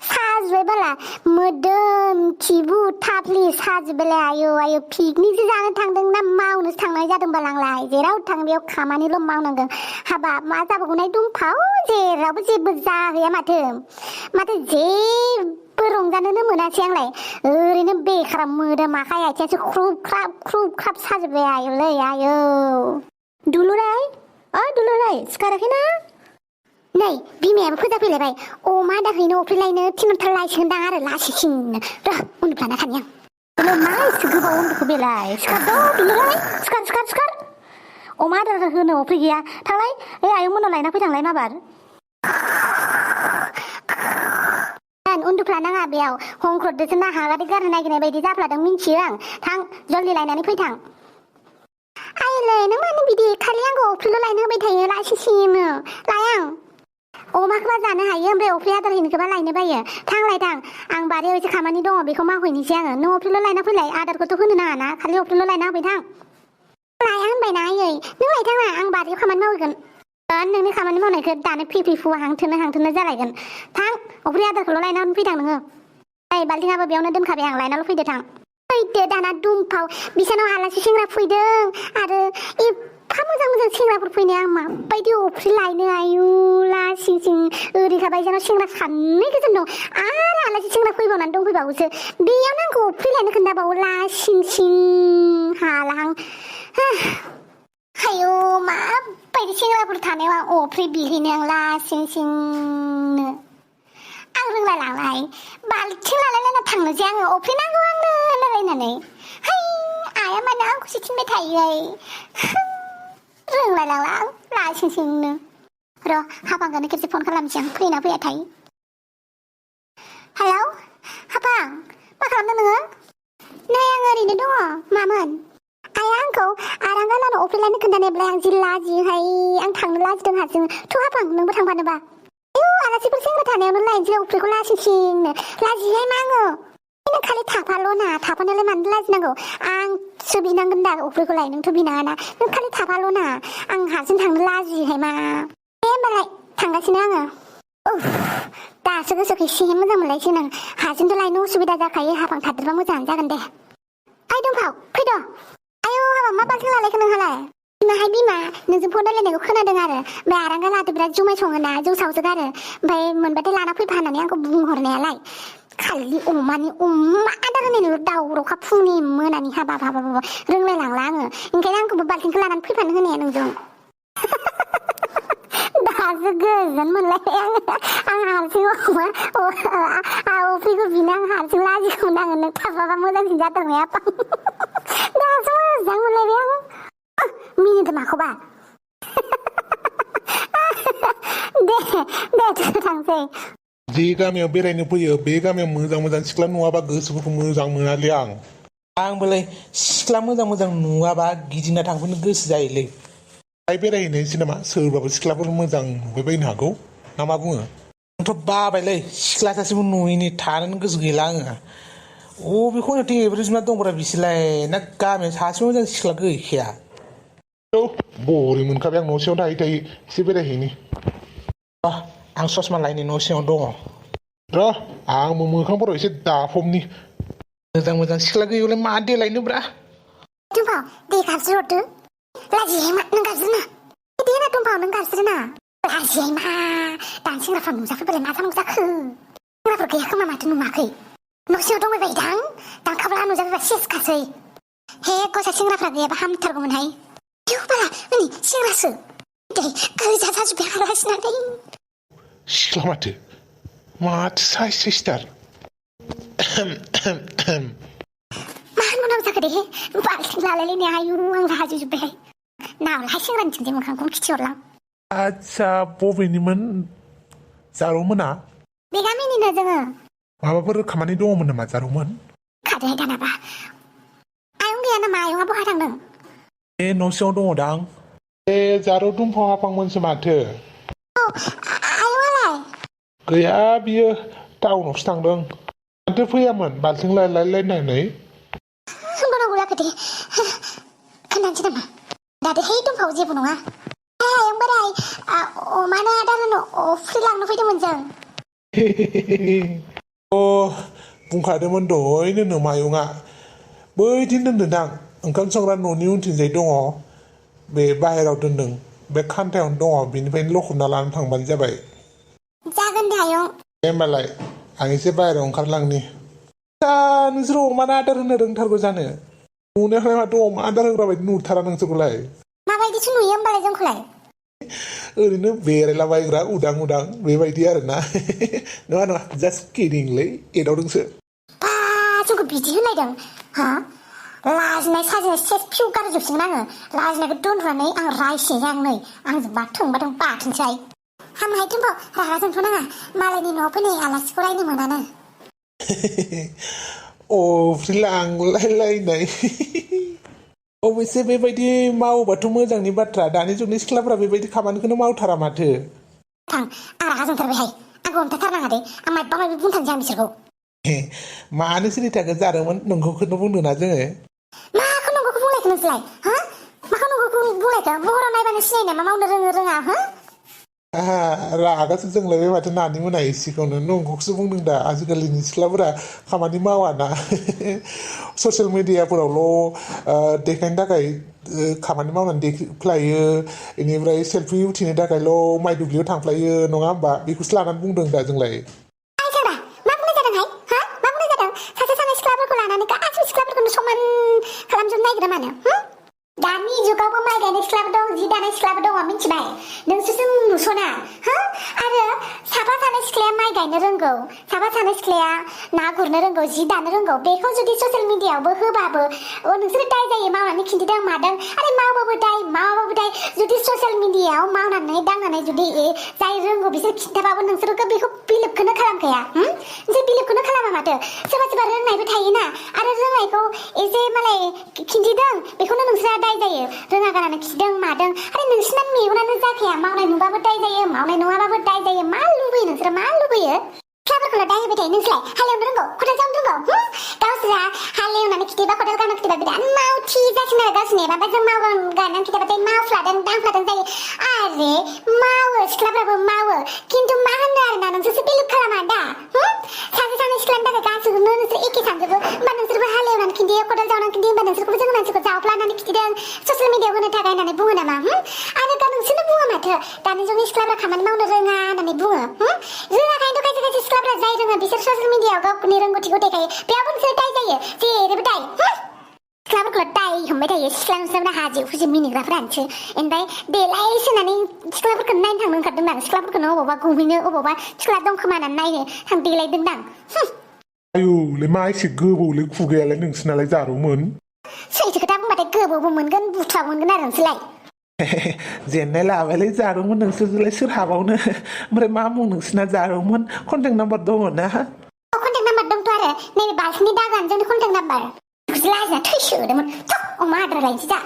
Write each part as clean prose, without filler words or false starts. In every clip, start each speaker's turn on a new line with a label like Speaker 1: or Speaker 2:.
Speaker 1: साजुबायबाला मोदोम खिबु थाफ्लि साजुबायलाय आयौ आयौ पिकनिकसो जानो थांदों ना मावनोसो थांनाय जादों बालांलाय जेराव थां बेयाव खामानिल' मावनांगोन हाबाब मा जाबावगोनहाय दुमफाव जेरावबो जेबो जाहैया माथो जेबो रंजानोनो मोनासै आंलाय ओरैनो बेखार मोदोम आखाइ आथिंसो ख्रुब ख्राब साजोब्बाय आयौलै आयौ दुलुराय सिखाराखैना नै बिमायाबो फोजा फैलायबाय अमा दाहैनो अफ्रिलायनो थिनहरथारलायसिगोनदां आरो लासिंसिंनो र' उन्दुफ्लाना थानि आं मा एसे गोबाव उन्दुखो बेलाय सिखारद' दुलुराय सिखार अमा आदार होनो अफ्रि गैया थांलाय आयं मोनाव लायना फैथांलाय माबार उन्दुफ्लानाङा बेयाव हंख्रददोसो ना हागादै गारनो नागिरनाय बायदि जाफ्लादों मिन्थियो आं थां जल्दि लायनानै फैथां आइलै नों मानो बिदि खालि आंखौ अफ्रिल' लायनो होबाय थायो लासिंसिंनो लायां अमाखौबा जानो हायो ओमफ्राय अफ्रि आदार हैनोखौबा लायनो बायो थां आं बारियाव एसे खामानि दङ बेखौ मावहैनोसै आङो नों अफ्रिल' लायना फैलाय आदारखौथ' होनो नाङा ना खालि अफ्रिल' लायना होफै थां लाया होनबायना आयै नों लायथाङा आं बारियाव खामानि मावहैगोन नोंनि खामानि मावनायखौ दानो फ्रि हांथोनो जालायगोन थां अफ्रि आदारखौल' लायना फैदां नोङो बाल्थिङाबो बेयावनो दोनखाबाय आं लायनाल' फैदो थां फैदो दाना दुमफाव बिसानाव आलासि सेंग्रा फैदों आरो एफा मोजां सेंग्राफोर फैनाय आं माबायदि अफ्रि लायनो आयु लासिंसिं ओरैखा बायजानाव सेंग्रा सानै गोजोन दं आरो आलासि सेंग्रा फैबावनानै दंफैबावोसो बेयावनो आंखौ अफ्रि लायनो खोन्थाबावो लासिंसिं हालाहां आयौ माबायदि सेंग्राफोर थानायाव आं अफ्रि बिहैनो आं लासिंसिंनो आं रोंलायलांलाय बाल्थिं लालायलायना थांनोसै आङो अफ्रि नांगौ आंनो होनलायलायनानै आइया मानो आंखौसो थिनबाय थायो रोंलायलांला आं लासिंसिंनो र' हाफांखौनो खेबसे फन खालामसै आं फैना फैयाथाय हेलौ हाफां मा खालामदों नोङो नै आं ओरैनो दङ मामोन आइया आंखौ आरांगालानो अफ्रि लायनो खोन्थानायब्लाय आं जि लाजियोहाय आं थांनो लाजिदों हारसिं थ' हाफां नोंबो थांफानोबा आलासिफोर सेंग्रा थानायावनो लायनोसै अफ्रिखौ लासिंसिंनो लाजियोहाय मा आङो नों खालि थाफानायालाय मानो लाजिनांगौ आंसो बिनांगोन दा अफ्रिखौलाय नोंथ' बिनाङाना नों खालि थाफाल'ना आं हारसिं थांनो लाजियोहाय मा दे होमबालाय थांगासिनो आङो दासो गोसोखौ एसे मोजां मोनलायसिगोन आं हारसिंथ' लायनो उसुबिदा जाखायो हाफां थादेरबा मोजाङानो जागोन दे आइ दुमफाव फैद' आयौ हाबा मा बाल्थिं लालायखो नोंहालाय बिमा नोंजों फन रायलायनायखौ खोनादों आरो ओमफ्राय आरांगा लादो बिराद जुमाय सङोना जौ सावसोगारो ओमफ्राय मोनबाथाय लाना फैफा होननानै आंखौ बुंहरनायालाय खालि अमा आदार होनायनिल' दावरावखा फुंनि मोनानि हाबाब रोंलायलांला आङो ओंखायनो आंखौबो बाल्थिंखौ लानानै फैफानो होनाया नोंजों दासो गोजोन मोनलायबाय आं हारसिं अफ्रिखौ बिनो आं हारसिं लाजिखौमोन आङो नों थाफाबा मोजांसिन जाथारबाय आफा दासो मोजां मोनलायबाय आं मिनिदो माखौबा दे थांसै
Speaker 2: जे गामियाव बेरायनो फैयो बे गामियाव मोजां सिख्ला नुवाबा गोसोफोरखौ मोजां मोनालै आंबोलाय सिख्ला मोजां नुवाबा गिदिंना थांफिननो गोसो जायोलै बेरायहैनायसै नामा सोरबाबो सिख्लाफोर मोजां नुबायबायनो हागौ ना मा बुङो आंथ' बाबायलै सिख्ला सासेबो नुयैनि थानोनो गोसो गैला आङो अबे खनायाव टेब्रिजमा दंब्रा बिसोरलाय ना गामियाव सासेबो मोजां सिख्ला गैखाया बरिं मोनखाबाय आं न' सिङाव थायै एसे बेरायहैनि आं ससमा लायनि न' सिङाव दङ र' आंबो मोखांफोराव एसे दाफबनि मोजां सिख्ला गैयैलाय मा देलायनोब्रा
Speaker 1: दुमफाव दे गाबज्रिहरदो लाजियाय मा नों गाबज्रिना दे ना दुमफाव नों गाबज्रिना लाजियाय मा दानि सेंग्राफ्रा नुजाफैबालाय मा जानांगौ जाखो सेंग्राफोर गैया खोमा माथो नुवाखै न' सिङाव दंबायबायदां दांखाब्ला नुजाफैबा सेसखासै हे गसा सेंग्राफ्रा गैयाबा हामथारगौमोनहाय बाला नै सेंग्रासो गोजा जाजोब्बाय आलासिनानै
Speaker 2: सिख्ला माथो साइसथार
Speaker 1: मा होनबावनांगौ जाखो दे बाल्थिं लालायलायनाय आयु आं लाजिजोब्बायहाय नावलाहाय सेंग्रानिथिंजाय मोखांखौनो खिथिहरलां
Speaker 2: आदसा बबेनिमोन जारौमोना
Speaker 1: बे गामिनिनो जोङो
Speaker 2: माबाफोर खामानि दङमोन नामा जारौमोन
Speaker 1: खादोहाय दानाबा आयं गैया नामा आयंआ बहा थांदों
Speaker 2: बे न' सिङाव दङ दां जारौ दुमफाव हाफांमोनसो माथो
Speaker 1: आयंआलाय
Speaker 2: गैया बियो टाउनावसो थांदों माथो फैयामोन बाल्थिं लायलायनानै
Speaker 1: होनबावनांगौ जाखो दे खोन्थानोसै नामा दादोहाय दुमफाव जेबो नङा आयं बोराय अमानो आदार होनो अफ्रि लांनो फैदोंमोन जों
Speaker 2: बुंखादोंमोन दहायनो मायुङा बैथिं दोनदोंदां ओंखाम संग्रा न'नि उनथिंजाय दङ बे बाहेरायाव दोनदों बे खान्थायावनो दङ बेनिफ्रायनो लखबना लानानै थांबानो जाबाय
Speaker 1: जागोन दे आयं
Speaker 2: दे होमबालाय आं एसे बाहेरायाव ओंखारलांनि दा नोंसोर अमानो आदार होनो रोंथारगौ जानो नुनायावलाय माथो अमा आदार होग्रा बायदि नुथारा नोंसोरखौलाय
Speaker 1: माबायदिसो नुयो होमबालाय जोंखौलाय
Speaker 2: ओरैनो बेरायलाबायग्रा उदां उदां बेबायदि आरोना नङा नङा जास्ट किडिंलै एदावदोंसो
Speaker 1: बा जोंखौ बिदि होनलायदों हा लाजिनाय साजिनाय सेस फिउ गारजोबसिगोन आङो लाजिनायखौ दोनथ'नानै आं रायसिनोसै आं नै आंजों बाथों बाथोंसै हामहाय दोनबाव रागा जोंथ' नाङा मालायनि न'आव फैनाय आलासिखौ रायनो मोनानो
Speaker 2: अफ्रिलांलायलायनाय अबयसे बेबायदि मावोबाथ' मोजांनि बाथ्रा दानि जुगनि सिख्लाफोरा बेबायदि खामानिखौनो मावथारा माथो
Speaker 1: थां आं रागा जोंथारबायहाय आंखौ हमथाथारनाङा दे आं मायबा मायबि बुंथारनोसै आं बिसोरखौ
Speaker 2: मानो सिरिथाखौ जादोंमोन नंगौखौनो बुंदोंना जोङो
Speaker 1: माखौ नंगौखौ बुंलायखो नोंसोरलाय हा माखौ नंगौखौ बुंलायखो महराव नायबानो सिनाय नामा मावनो रोङा हा
Speaker 2: रागासो जोंलायबाय माथो नानि मोना एसेखौनो नंगौखौसो बुंदों दा आजिखालिनि सिख्लाफोरा खामानि मावाना ससियेल मिडियाफोरावल' देखायनो थाखाय खामानि मावनानै देखायफ्लायो बेनिफ्राय सेलफि उथिनो थाखायल' माइ दुब्लियाव थांफ्लायो नङा होमबा बेखौसो लानानै बुंदों दा जोंलाय
Speaker 1: दानि जुगावबो माइ गायनाय सिख्लाबो दं जि दानाय सिख्लाबो दङ मिथिबाय नोंसोरसो नुसना हा आरो साफा सानै सिख्लाया माइ गायनो रोंगौ साफा सानै सिख्लाया ना गुरनो रोंगौ जि दानो रोंगौ बेखौ जुदि ससियेल मिडियायावबो होबाबो नोंसोरो दाय जायो मावनानै खिन्थिदों मादों आरो मावबाबो दाय मावाबाबो दाय जुदि ससियेल मिडियायाव मावनानै दांनानै जुदि जाय रोंगौ बिसोर खिन्थाबाबो नोंसोरो बेखौ बिलिबखौनो खालामखाया नोंसोर बिलिबखौनो खालामा माथो सोरबा सोरबा रोंनायबो थायोना आरो रोंनायखौ एसे मालाय खिन्थिदों बेखौनो नोंसोरा दाय जायो रोङा गारानो खिदों मादों आरो नोंसिना मेगनानो जाखाया मावनाय नुबाबो दाय जायो मावनाय नङाबाबो दाय जायो मा लुबैयो नोंसोरो मा लुबैयो फिसाफोरखौल' दाय होबाय थायो नोंसोरलाय हालेवनो रोंगौ खदाल जावनो रोंगौ गावसोरा हालेवनानै खिथिबा खदाल गावनो खिथिबा बिराद मावथि जासिनो आरो गावसोरनि माबा जों मावगोन गायनानै खिथाबाथाय मावफ्लादों दांफ्लादों जायो आरे मावो सिख्लाफ्राबो मावो खिन्थु मा होनो आरोना नोंसोरसो बिलिब खालामा दा सासे सानै सिख्लानि थाखाय गासैखौनो नोंसोर एखे सानजोबो होमबा नोंसोरबो हालेवनानै खिन्थियो खदाल जावनानै खिन्थियो होमबा नोंसोरखौबो जों मानसिखौ जावफ्लानानै खिथिदों ससियेल मिडियायाव होनो थाखाय होननानै बुङो नामा आरो दा नोंसोरनो बुङो माथो दानि जुगनि सिख्लाफ्रा खामानि मावनो रोङा होननानै बुङो रोङाखायनोथ' खायसे खायसे सिख्लाफ्रा जाय रोङो बिसोर ससियेल मिडियायाव गावनि रोंगौथिखौ देखायो बेयावबो नोंसोर दाय जायो जेरैबो दाय सिख्लाफोरखौल' दाय हमबाय थायो सिख्ला नोंसोरना हाजो फुजि मिनिग्राफोरानोसो ओमफ्राय देलायसोनानै सिख्लाफोरखौ नायनो थांनो ओंखारदों आं सिख्लाफोरखौनो अबावबा गुमहैनो अबावबा सिख्ला दं खोमा होननानै नायनो थां देलायदोंदां
Speaker 2: आयुलै मा एसे गोबौलै खुगायालाय नोंसोरनालाय जारौमोन
Speaker 1: सैथो खोथा बुंबाथाय गोबावबो मोनगोन बुथुवाबो मोनगोन आरो नोंसोरलाय
Speaker 2: जेननाय लाबायलाय जारौमोन नोंसोरलाय सोर हाबावनो ओमफ्राय मा मुं नोंसोरना जारौमोन कन्टेक्ट नाम्बार दङ ना
Speaker 1: कन्टेक्ट नाम्बार दंथ' आरो नैबे बाल्थिनि दागानो जोंनि कन्टेक्ट नाम्बार लाजिना थैसोदोंमोन अमा आदार लायनोसै जा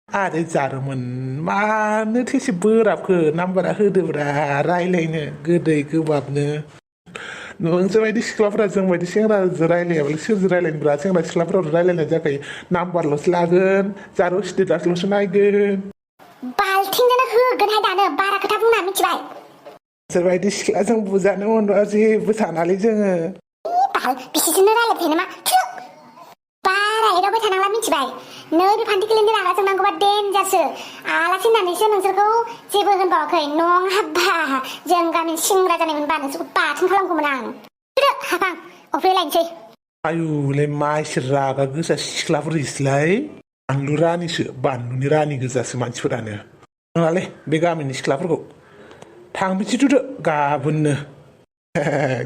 Speaker 2: आरे जारौमोन मानो थैसे बोराबखो नाम्बारा होदोब्रा रायलायनो गोदै गोबाबनो नोंसोर बायदि सिख्लाफोरा जों बायदि सेंग्राजों रायलायाबालाय सोरजों रायलायनोब्रा सेंग्रा सिख्लाफोराव रायलायनाय जाखायो नाम्बारल'सो लागोन जारौ स्टेटासल'सो नायगोन
Speaker 1: बाल्थिंजोंनो होगोनहाय दानो बारा खोथा बुंना मिथिबाय
Speaker 2: सोरबायदि सिख्लाजों बुजानो मोनबा जेबो सानालै जोङो
Speaker 1: बाल बिसिजोंनो रायलायबाय थायो नामा बारा एदावबाय थानांला मिथिबाय नै बे फान्थिखेलेनि रागा जोंनांगौबा देनजारसो आलासि होननानैसो नोंसोरखौ जेबो होनबावाखै नङाबा जों गामिनि सिंग्रा जानाय मोनबा नोंसोरखौ बाथोन खालामगौमोन आं हाबां अफ्रि लायनोसै
Speaker 2: आयुलै मा एसे रागा गोसा सिख्लाफोर इसलाय बानलुनि रानि गोजासो मानसिफोरानो नङालै बे गामिनि सिख्लाफोरखौ थांबिसि थुदो गाबोननो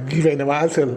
Speaker 2: गिबाय नामा आसोल